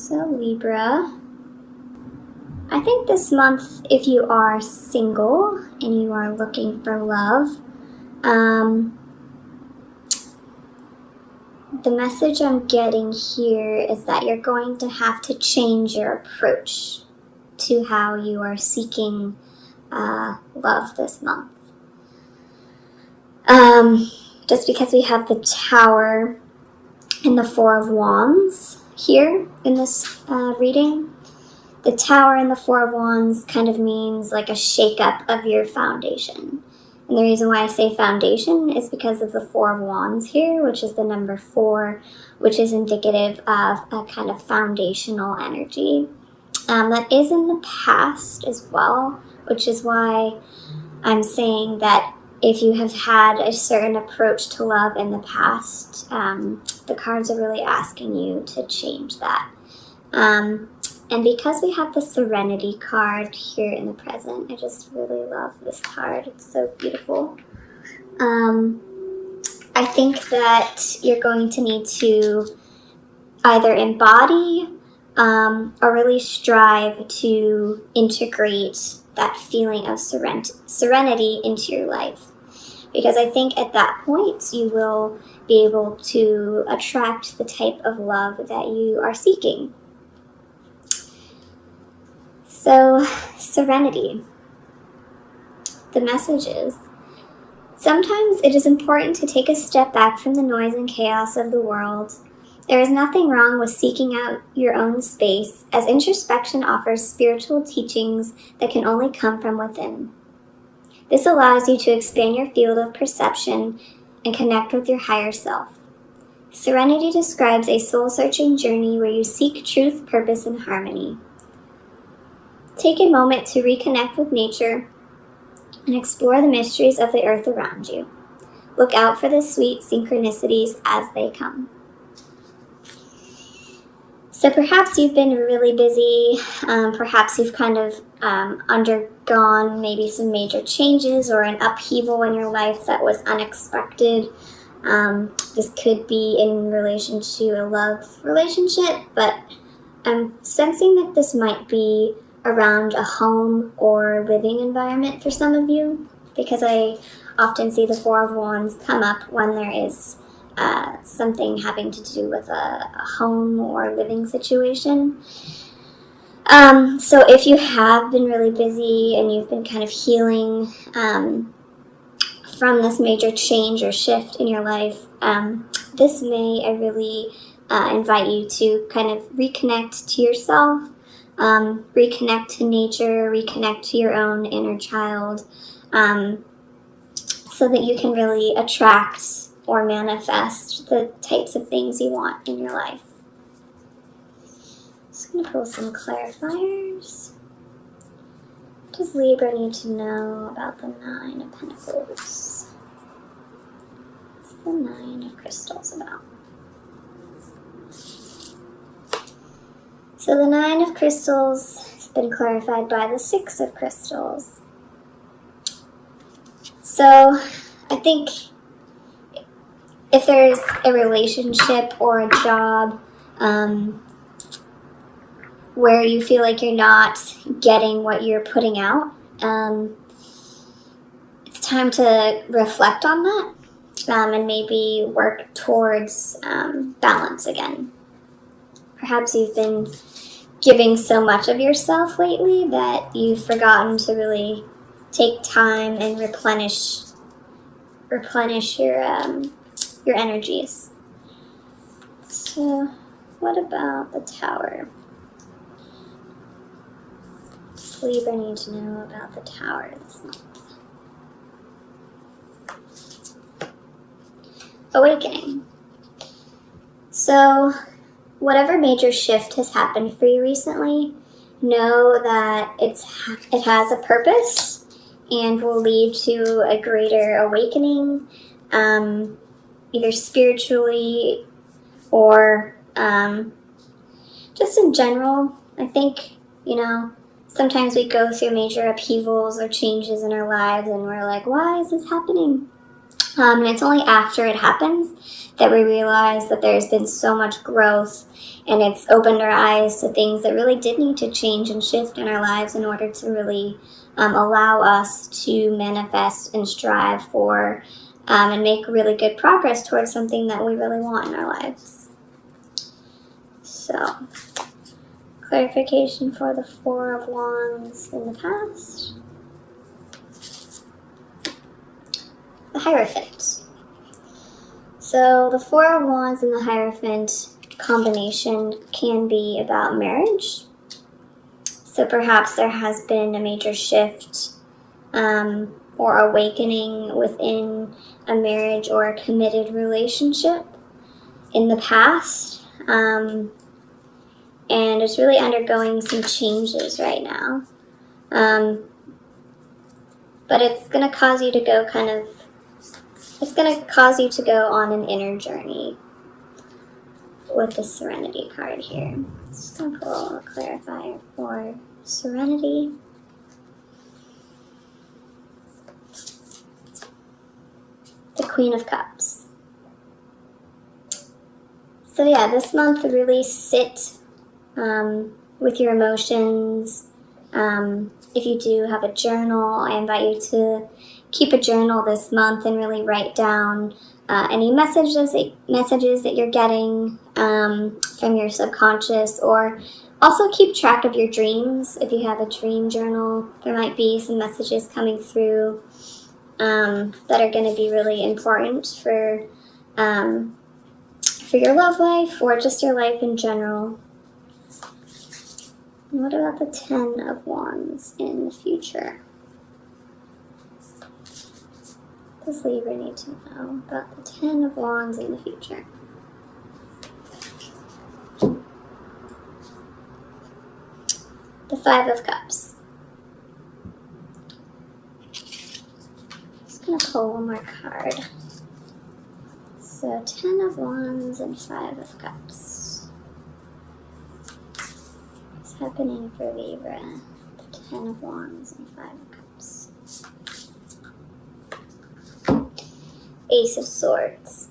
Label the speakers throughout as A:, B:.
A: So Libra, I think this month, if you are single and you are looking for love, the message I'm getting here is that you're going to have to change your approach to how you are seeking love this month. Just because we have the Tower and the Four of Wands here in this reading, the Tower and the Four of Wands kind of means like a shakeup of your foundation. And the reason why I say foundation is because of the Four of Wands here, which is the number 4, which is indicative of a kind of foundational energy. That is in the past as well, which is why I'm saying that if you have had a certain approach to love in the past, the cards are really asking you to change that. And because we have the Serenity card here in the present, I just really love this card. It's so beautiful. I think that you're going to need to either embody or really strive to integrate that feeling of serenity into your life. Because I think at that point you will be able to attract the type of love that you are seeking. So, serenity. The message is, sometimes it is important to take a step back from the noise and chaos of the world. There is nothing wrong with seeking out your own space, as introspection offers spiritual teachings that can only come from within. This allows you to expand your field of perception and connect with your higher self. Serenity describes a soul-searching journey where you seek truth, purpose, and harmony. Take a moment to reconnect with nature and explore the mysteries of the earth around you. Look out for the sweet synchronicities as they come. So perhaps you've been really busy, perhaps you've kind of undergone maybe some major changes or an upheaval in your life that was unexpected. This could be in relation to a love relationship, but I'm sensing that this might be around a home or living environment for some of you, because I often see the Four of Wands come up when there is something having to do with a home or living situation. So if you have been really busy and you've been kind of healing from this major change or shift in your life, this may really invite you to kind of reconnect to yourself, reconnect to nature, reconnect to your own inner child, so that you can really attract or manifest the types of things you want in your life. Just going to pull some clarifiers. What does Libra need to know about the Nine of Pentacles? What's the Nine of Crystals about? So the Nine of Crystals has been clarified by the Six of Crystals. So I think if there's a relationship or a job where you feel like you're not getting what you're putting out, it's time to reflect on that and maybe work towards balance again. Perhaps you've been giving so much of yourself lately that you've forgotten to really take time and replenish your energies. So, what about the Tower? Does Libra need to know about the Tower this month? Awakening. So, whatever major shift has happened for you recently, know that it has a purpose and will lead to a greater awakening, either spiritually or just in general. I think, sometimes we go through major upheavals or changes in our lives and we're like, why is this happening? And it's only after it happens that we realize that there's been so much growth, and it's opened our eyes to things that really did need to change and shift in our lives in order to really allow us to manifest and strive for and make really good progress towards something that we really want in our lives. So, clarification for the Four of Wands in the past. The Hierophant. So the Four of Wands and the Hierophant combination can be about marriage. So perhaps there has been a major shift or awakening within a marriage or a committed relationship in the past. And it's really undergoing some changes right now. But it's going to cause you to go on an inner journey with the Serenity card here. Just going to pull a clarifier for Serenity. The Queen of Cups. So yeah, this month really sit with your emotions. If you do have a journal, I invite you to keep a journal this month and really write down any messages that you're getting from your subconscious, or also keep track of your dreams. If you have a dream journal, there might be some messages coming through that are going to be really important for your love life or just your life in general. And what about the Ten of Wands in the future? What does Libra need to know about the Ten of Wands in the future? The Five of Cups. Just going to pull one more card. So, Ten of Wands and Five of Cups. What's happening for Libra? The Ten of Wands and Five of Cups. Ace of Swords.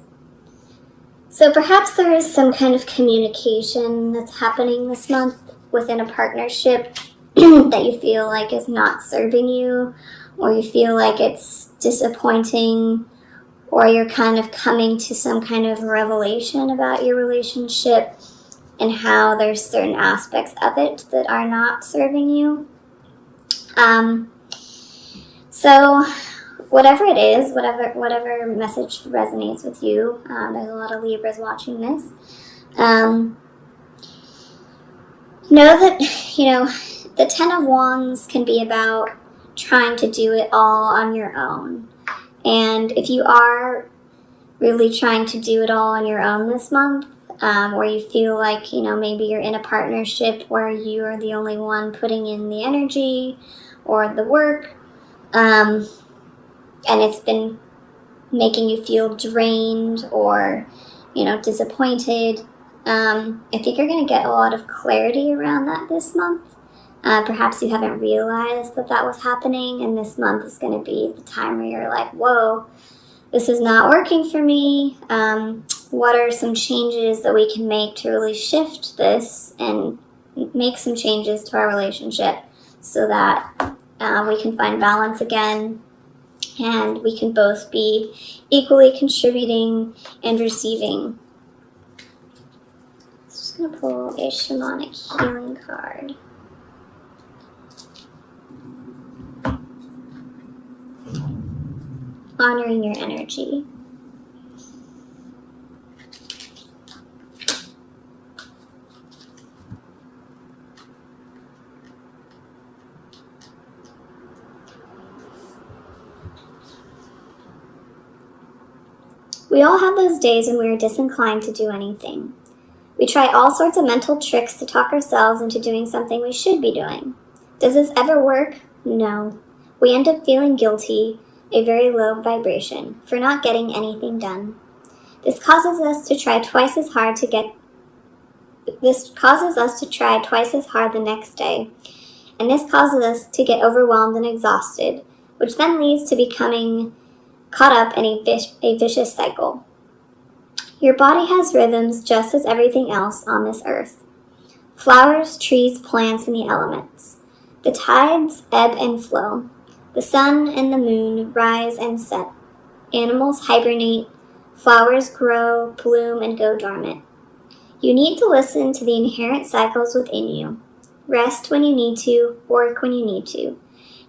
A: So perhaps there is some kind of communication that's happening this month within a partnership that you feel like is not serving you, or you feel like it's disappointing, or you're kind of coming to some kind of revelation about your relationship and how there's certain aspects of it that are not serving you. So whatever it is, whatever message resonates with you, there's a lot of Libras watching this. Know that, the Ten of Wands can be about trying to do it all on your own. And if you are really trying to do it all on your own this month, or you feel like, maybe you're in a partnership where you are the only one putting in the energy or the work, and it's been making you feel drained or, disappointed, I think you're going to get a lot of clarity around that this month. Perhaps you haven't realized that was happening, and this month is going to be the time where you're like, whoa, this is not working for me. What are some changes that we can make to really shift this and make some changes to our relationship so that we can find balance again and we can both be equally contributing and receiving. So I'm just going to pull a shamanic healing card. Honoring your energy. We all have those days when we are disinclined to do anything. We try all sorts of mental tricks to talk ourselves into doing something we should be doing. Does this ever work? No. We end up feeling guilty, a very low vibration, for not getting anything done. This causes us to try twice as hard the next day, and this causes us to get overwhelmed and exhausted, which then leads to becoming caught up in a vicious cycle. Your body has rhythms just as everything else on this earth. Flowers, trees, plants, and the elements. The tides ebb and flow. The sun and the moon rise and set. Animals hibernate. Flowers grow, bloom, and go dormant. You need to listen to the inherent cycles within you. Rest when you need to, work when you need to.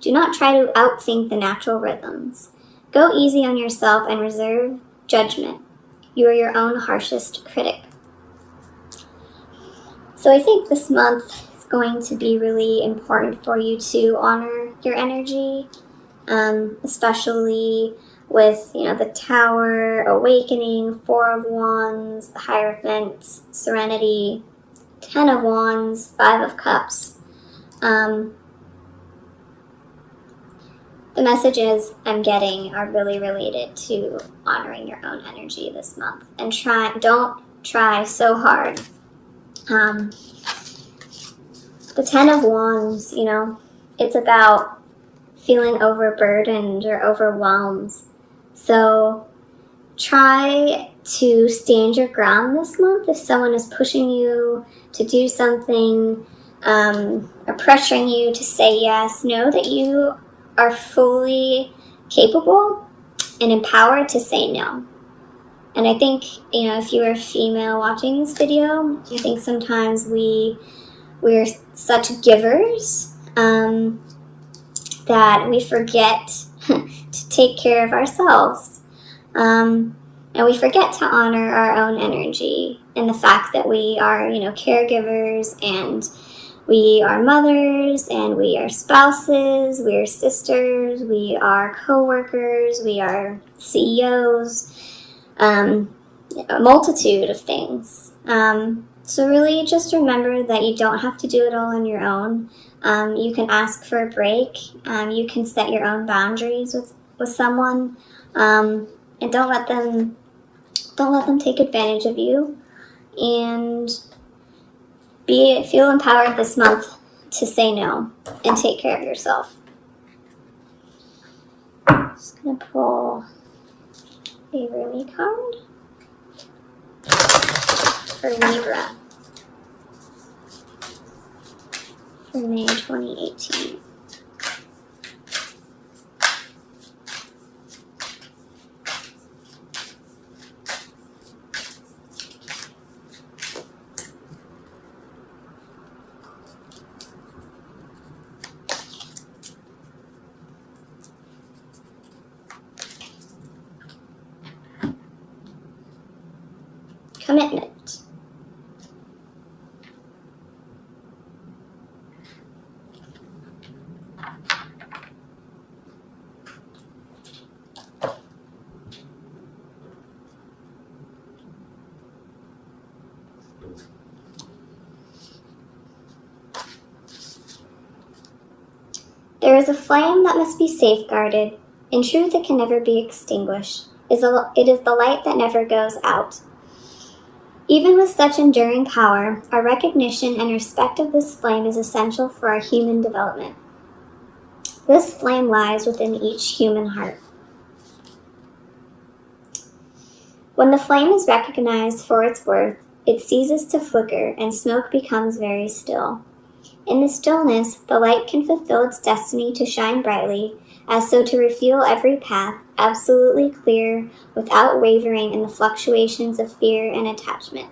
A: Do not try to outthink the natural rhythms. Go easy on yourself and reserve judgment. You are your own harshest critic. So I think this month is going to be really important for you to honor your energy, especially with, the Tower, Awakening, Four of Wands, the Hierophant, Serenity, Ten of Wands, Five of Cups. The messages I'm getting are really related to honoring your own energy this month. And don't try so hard. The Ten of Wands, it's about feeling overburdened or overwhelmed. So try to stand your ground this month. If someone is pushing you to do something, or pressuring you to say yes, know that you are fully capable and empowered to say no. And I think, if you are a female watching this video, I think sometimes we're such givers that we forget to take care of ourselves. And we forget to honor our own energy and the fact that we are, caregivers, and we are mothers, and we are spouses, we are sisters, we are co-workers, we are CEOs, a multitude of things. So really just remember that you don't have to do it all on your own. You can ask for a break. You can set your own boundaries with someone, and don't let them take advantage of you. And feel empowered this month to say no and take care of yourself. Just gonna pull a Rumi card for Libra for May 2018. Commitment. There is a flame that must be safeguarded. In truth, it can never be extinguished. It is the light that never goes out. Even with such enduring power, our recognition and respect of this flame is essential for our human development. This flame lies within each human heart. When the flame is recognized for its worth, it ceases to flicker and smoke becomes very still. In the stillness, the light can fulfill its destiny to shine brightly, as so to reveal every path, absolutely clear, without wavering in the fluctuations of fear and attachment.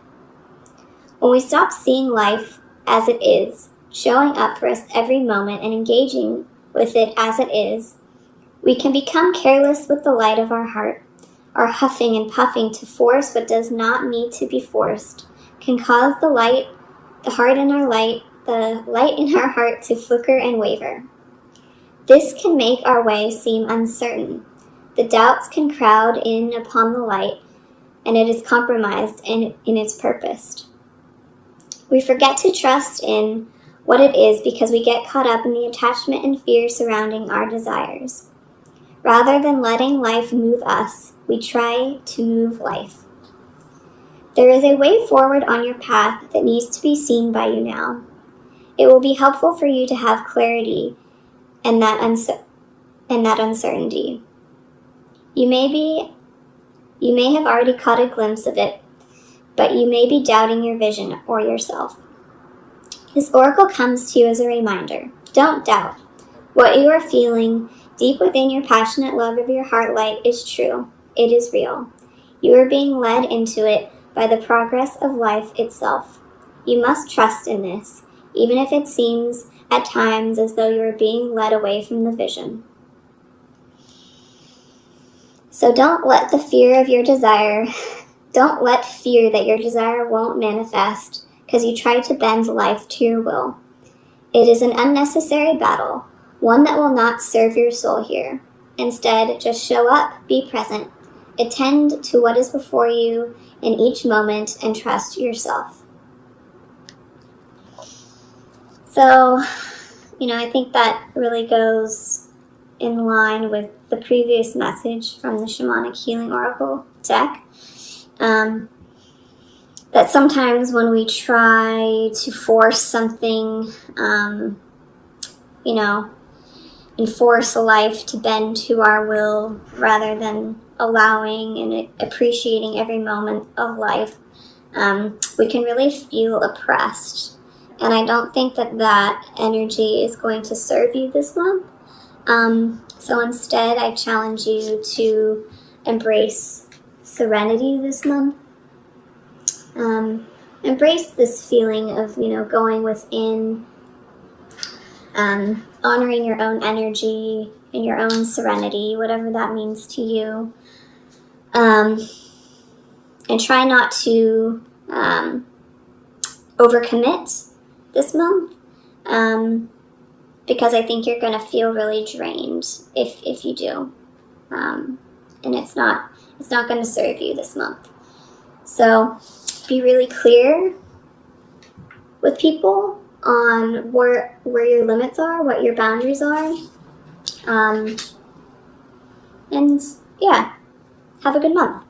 A: When we stop seeing life as it is, showing up for us every moment and engaging with it as it is, we can become careless with the light of our heart. Our huffing and puffing to force what does not need to be forced can cause the light in our heart to flicker and waver. This can make our way seem uncertain. The doubts can crowd in upon the light, and it is compromised in its purpose. We forget to trust in what it is because we get caught up in the attachment and fear surrounding our desires. Rather than letting life move us, we try to move life. There is a way forward on your path that needs to be seen by you now. It will be helpful for you to have clarity and that uncertainty. You may have already caught a glimpse of it, but you may be doubting your vision or yourself. This oracle comes to you as a reminder. Don't doubt. What you are feeling deep within your passionate love of your heart light is true. It is real. You are being led into it by the progress of life itself. You must trust in this, even if it seems at times as though you are being led away from the vision. So don't let fear that your desire won't manifest because you try to bend life to your will. It is an unnecessary battle, one that will not serve your soul here. Instead, just show up, be present, attend to what is before you in each moment, and trust yourself. So, I think that really goes in line with the previous message from the Shamanic Healing Oracle deck. That sometimes when we try to force something, and force a life to bend to our will rather than allowing and appreciating every moment of life, we can really feel oppressed. And I don't think that energy is going to serve you this month. So instead, I challenge you to embrace serenity this month. Embrace this feeling of, going within, honoring your own energy and your own serenity, whatever that means to you. And try not to overcommit this month, because I think you're going to feel really drained if you do. And it's not going to serve you this month. So be really clear with people on where your limits are, what your boundaries are. And yeah, have a good month.